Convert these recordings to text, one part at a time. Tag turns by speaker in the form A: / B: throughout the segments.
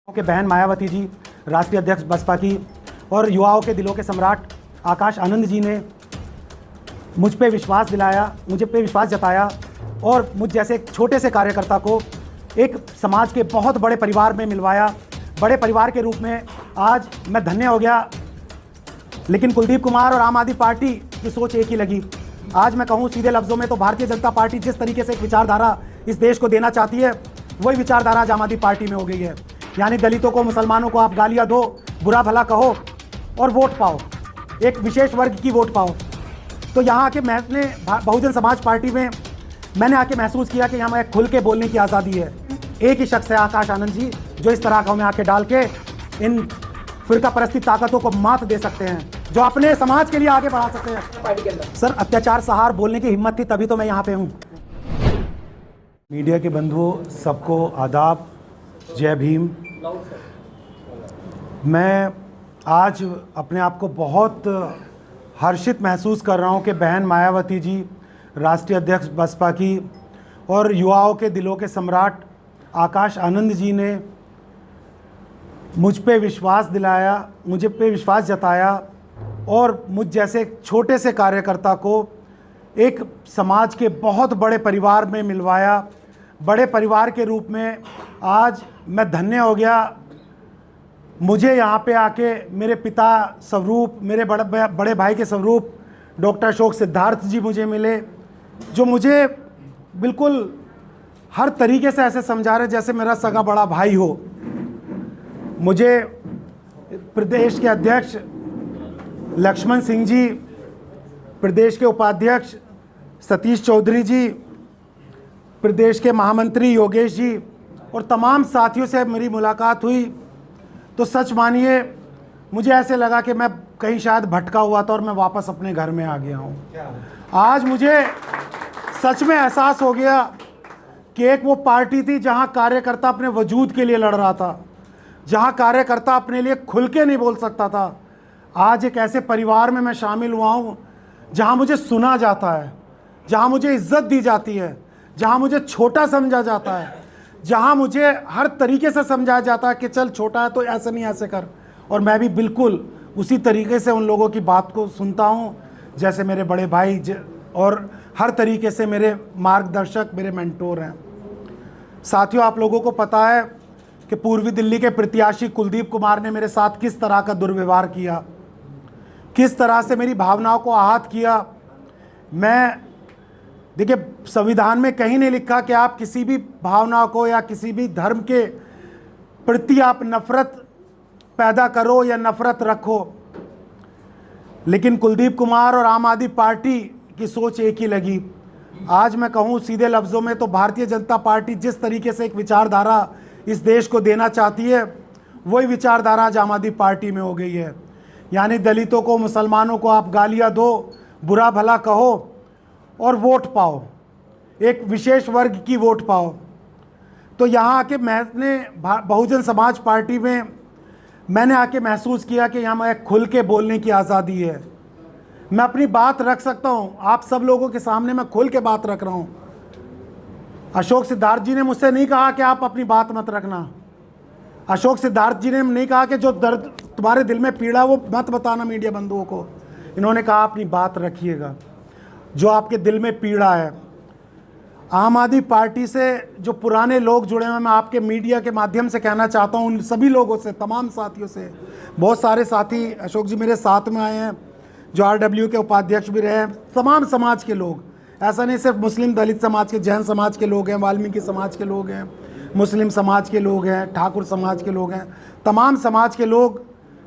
A: के बहन मायावती जी, राष्ट्रीय अध्यक्ष बसपा की, और युवाओं के दिलों के सम्राट आकाश आनंद जी ने मुझ पे विश्वास दिलाया, मुझे पे विश्वास जताया और मुझ जैसे एक छोटे से कार्यकर्ता को एक समाज के बहुत बड़े परिवार में मिलवाया। बड़े परिवार के रूप में आज मैं धन्य हो गया। लेकिन कुलदीप कुमार और आम आदमी पार्टी की सोच एक ही लगी। आज मैं कहूँ सीधे लफ्ज़ों में तो भारतीय जनता पार्टी जिस तरीके से एक विचारधारा इस देश को देना चाहती है, वही विचारधारा आज आम आदमी पार्टी में हो गई है। यानी दलितों को, मुसलमानों को आप गालियाँ दो, बुरा भला कहो और वोट पाओ, एक विशेष वर्ग की वोट पाओ। तो यहाँ आके मैंने बहुजन समाज पार्टी में मैंने आके महसूस किया कि यहाँ में खुल के बोलने की आज़ादी है। एक ही शख्स है आकाश आनंद जी, जो इस तरह का में आके डाल के इन फिरका परस्ती ताकतों को मात दे सकते हैं, जो अपने समाज के लिए आगे बढ़ा सकते हैं पार्टी के अंदर। सर, अत्याचार सहार बोलने की हिम्मत थी, तभी तो मैं यहाँ पे हूँ। मीडिया के बंधुओं, सबको आदाब, जय भीम। मैं आज अपने आप को बहुत हर्षित महसूस कर रहा हूँ कि बहन मायावती जी, राष्ट्रीय अध्यक्ष बसपा की, और युवाओं के दिलों के सम्राट आकाश आनंद जी ने मुझ पे विश्वास दिलाया, मुझे पे विश्वास जताया और मुझ जैसे एक छोटे से कार्यकर्ता को एक समाज के बहुत बड़े परिवार में मिलवाया। बड़े परिवार के रूप में आज मैं धन्य हो गया। मुझे यहाँ पे आके मेरे पिता स्वरूप, मेरे बड़े भाई के स्वरूप डॉक्टर अशोक सिद्धार्थ जी मुझे मिले, जो मुझे बिल्कुल हर तरीके से ऐसे समझा रहे जैसे मेरा सगा बड़ा भाई हो। मुझे प्रदेश के अध्यक्ष लक्ष्मण सिंह जी, प्रदेश के उपाध्यक्ष सतीश चौधरी जी, प्रदेश के महामंत्री योगेश जी और तमाम साथियों से मेरी मुलाकात हुई तो सच मानिए मुझे ऐसे लगा कि मैं कहीं शायद भटका हुआ था और मैं वापस अपने घर में आ गया हूँ। आज मुझे सच में एहसास हो गया कि एक वो पार्टी थी जहाँ कार्यकर्ता अपने वजूद के लिए लड़ रहा था, जहाँ कार्यकर्ता अपने लिए खुल के नहीं बोल सकता था। आज एक ऐसे परिवार में मैं शामिल हुआ हूँ जहाँ मुझे सुना जाता है, जहाँ मुझे इज्जत दी जाती है, जहाँ मुझे छोटा समझा जाता है, जहाँ मुझे हर तरीके से समझाया जाता है कि चल छोटा है तो ऐसे नहीं ऐसे कर। और मैं भी बिल्कुल उसी तरीके से उन लोगों की बात को सुनता हूँ जैसे मेरे बड़े भाई और हर तरीके से मेरे मार्गदर्शक, मेरे मेंटोर हैं। साथियों, आप लोगों को पता है कि पूर्वी दिल्ली के प्रत्याशी कुलदीप कुमार ने मेरे साथ किस तरह का दुर्व्यवहार किया, किस तरह से मेरी भावनाओं को आहत किया। देखिए, संविधान में कहीं नहीं लिखा कि आप किसी भी भावना को या किसी भी धर्म के प्रति आप नफरत पैदा करो या नफरत रखो, लेकिन कुलदीप कुमार और आम आदमी पार्टी की सोच एक ही लगी। आज मैं कहूँ सीधे लफ्ज़ों में तो भारतीय जनता पार्टी जिस तरीके से एक विचारधारा इस देश को देना चाहती है, वही विचारधारा आज आम आदमी पार्टी में हो गई है। यानी दलितों को, मुसलमानों को आप गालियाँ दो, बुरा भला कहो और वोट पाओ, एक विशेष वर्ग की वोट पाओ। तो यहाँ आके मैंने बहुजन समाज पार्टी में मैंने आके महसूस किया कि यहाँ मैं खुल के बोलने की आज़ादी है। मैं अपनी बात रख सकता हूँ, आप सब लोगों के सामने मैं खुल के बात रख रहा हूँ। अशोक सिद्धार्थ जी ने मुझसे नहीं कहा कि आप अपनी बात मत रखना। अशोक सिद्धार्थ जी ने नहीं कहा कि जो दर्द तुम्हारे दिल में पीड़ा वो मत बताना मीडिया बंधुओं को। इन्होंने कहा अपनी बात रखिएगा, जो आपके दिल में पीड़ा है। आम आदमी पार्टी से जो पुराने लोग जुड़े हुए, मैं आपके मीडिया के माध्यम से कहना चाहता हूं उन सभी लोगों से, तमाम साथियों से। बहुत सारे साथी अशोक जी मेरे साथ में आए हैं, जो आरडब्ल्यू के उपाध्यक्ष भी रहे हैं। तमाम समाज के लोग, ऐसा नहीं सिर्फ मुस्लिम दलित समाज के, जैन समाज के लोग हैं, वाल्मीकि समाज के लोग हैं, मुस्लिम समाज के लोग हैं, ठाकुर समाज के लोग हैं। तमाम समाज के लोग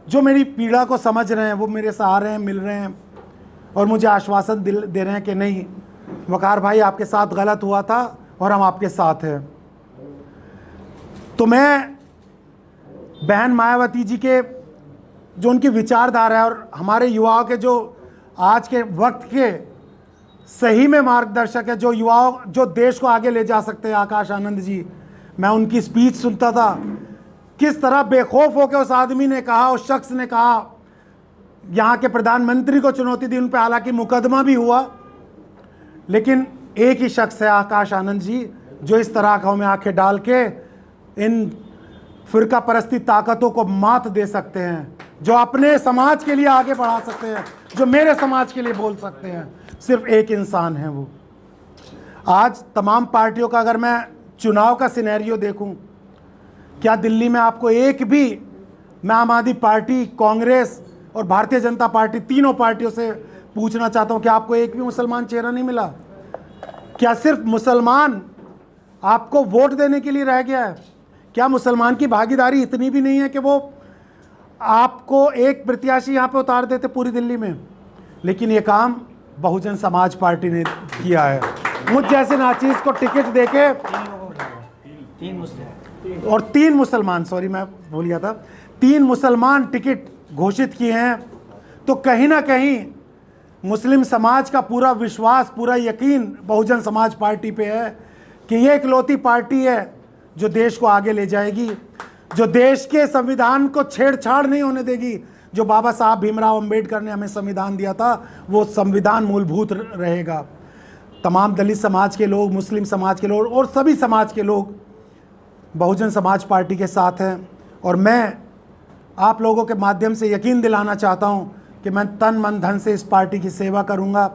A: जो मेरी पीड़ा को समझ रहे हैं, वो मेरे से आ रहे हैं, मिल रहे हैं और मुझे आश्वासन दे रहे हैं कि नहीं वकार भाई, आपके साथ गलत हुआ था और हम आपके साथ हैं। तो मैं बहन मायावती जी के जो उनकी विचारधारा है और हमारे युवाओं के जो आज के वक्त के सही में मार्गदर्शक है, जो युवाओं जो देश को आगे ले जा सकते हैं, आकाश आनंद जी, मैं उनकी स्पीच सुनता था, किस तरह बेखौफ होकर उस आदमी ने कहा, उस शख्स ने कहा, यहाँ के प्रधानमंत्री को चुनौती दी। उन पर हालांकि मुकदमा भी हुआ, लेकिन एक ही शख्स है आकाश आनंद जी, जो इस तरह का में आंखें डाल के इन फिरका परस्ती ताकतों को मात दे सकते हैं, जो अपने समाज के लिए आगे बढ़ा सकते हैं, जो मेरे समाज के लिए बोल सकते हैं, सिर्फ एक इंसान है वो। आज तमाम पार्टियों का अगर मैं चुनाव का सिनेरियो देखूं, क्या दिल्ली में आपको एक भी, मैं आम आदमी पार्टी, कांग्रेस और भारतीय जनता पार्टी, तीनों पार्टियों से पूछना चाहता हूं कि आपको एक भी मुसलमान चेहरा नहीं मिला? क्या सिर्फ मुसलमान आपको वोट देने के लिए रह गया है? क्या मुसलमान की भागीदारी इतनी भी नहीं है कि वो आपको एक प्रत्याशी यहाँ पे उतार देते पूरी दिल्ली में? लेकिन ये काम बहुजन समाज पार्टी ने किया है। मुझ जैसे नाचीज को टिकट देके तीन मुसलमान, सॉरी मैं भूल गया था, 3 मुसलमान टिकट घोषित किए हैं। तो कहीं ना कहीं मुस्लिम समाज का पूरा विश्वास, पूरा यकीन बहुजन समाज पार्टी पे है कि ये इकलौती पार्टी है जो देश को आगे ले जाएगी, जो देश के संविधान को छेड़छाड़ नहीं होने देगी। जो बाबा साहब भीमराव अंबेडकर ने हमें संविधान दिया था, वो संविधान मूलभूत रहेगा। तमाम दलित समाज के लोग, मुस्लिम समाज के लोग और सभी समाज के लोग बहुजन समाज पार्टी के साथ हैं। और मैं आप लोगों के माध्यम से यकीन दिलाना चाहता हूं कि मैं तन मन धन से इस पार्टी की सेवा करूंगा।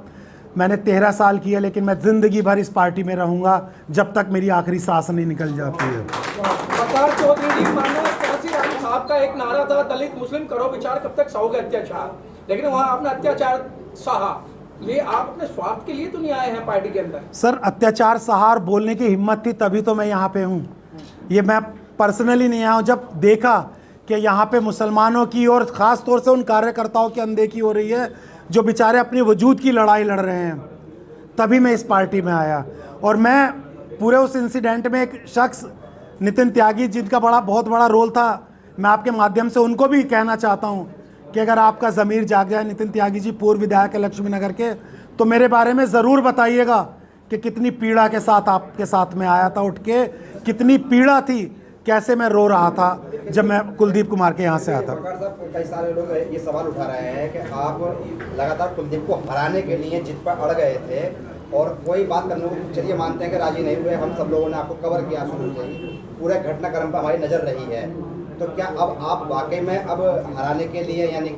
A: मैंने 13 साल किया, लेकिन मैं ज़िंदगी भर इस पार्टी में रहूंगा जब तक मेरी आखिरी सांस नहीं निकल जाती है।
B: वकार चौधरी जी, माननीय काशी राम साहब का एक नारा था, दलित मुस्लिम करो विचार, कब तक सहोगे अत्याचार, लेकिन वहाँ आपने अत्याचार सहा। ये आप अपने स्वार्थ के लिए तो नहीं आए हैं पार्टी के अंदर?
A: सर, अत्याचार सहार बोलने की हिम्मत थी तभी तो मैं यहाँ पे हूँ। ये मैं पर्सनली नहीं आया हूँ। जब देखा कि यहाँ पे मुसलमानों की और ख़ास तौर से उन कार्यकर्ताओं की अनदेखी हो रही है जो बेचारे अपनी वजूद की लड़ाई लड़ रहे हैं, तभी मैं इस पार्टी में आया। और मैं पूरे उस इंसिडेंट में एक शख्स नितिन त्यागी, जिनका बहुत बड़ा रोल था, मैं आपके माध्यम से उनको भी कहना चाहता हूँ कि अगर आपका ज़मीर जाग जाए, नितिन त्यागी जी पूर्व विधायक है लक्ष्मी नगर के, तो मेरे बारे में ज़रूर बताइएगा कि कितनी पीड़ा के साथ आपके साथ में आया था उठ के, कितनी पीड़ा थी, कैसे मैं रो रहा था जब मैं कुलदीप कुमार के यहाँ से आया था।
C: कई सारे लोग ये सवाल उठा रहे हैं कि आप लगातार कुलदीप को हराने के लिए जित पर अड़ गए थे और कोई बात करने को चलिए मानते हैं कि राजी नहीं हुए। हम सब लोगों ने आपको कवर किया शुरू से ही, पूरे घटनाक्रम पर हमारी नज़र रही है। तो क्या अब आप वाकई में अब हराने के लिए यानी